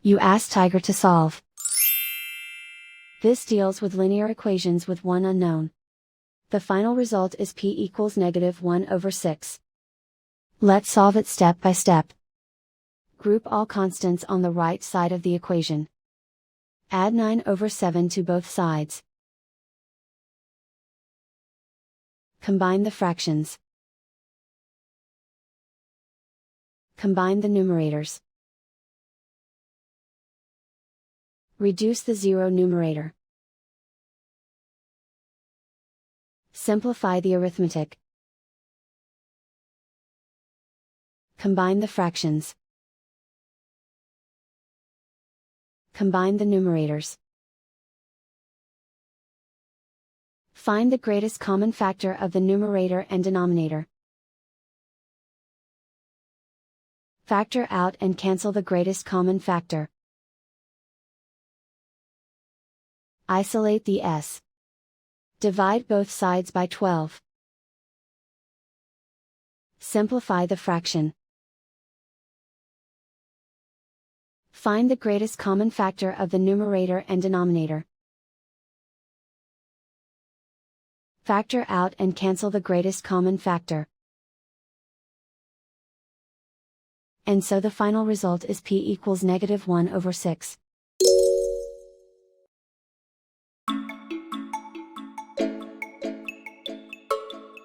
You ask Tiger to solve. This deals with linear equations with one unknown. The final result is p equals -1/6. Let's solve it step by step. Group all constants on the right side of the equation. Add 9/7 to both sides. Combine the fractions. Combine the numerators. Reduce the zero numerator. Simplify the arithmetic. Combine the fractions. Combine the numerators. Find the greatest common factor of the numerator and denominator. Factor out and cancel the greatest common factor. Isolate the s. Divide both sides by 12. Simplify the fraction. Find the greatest common factor of the numerator and denominator. Factor out and cancel the greatest common factor. And so the final result is p equals -1/6.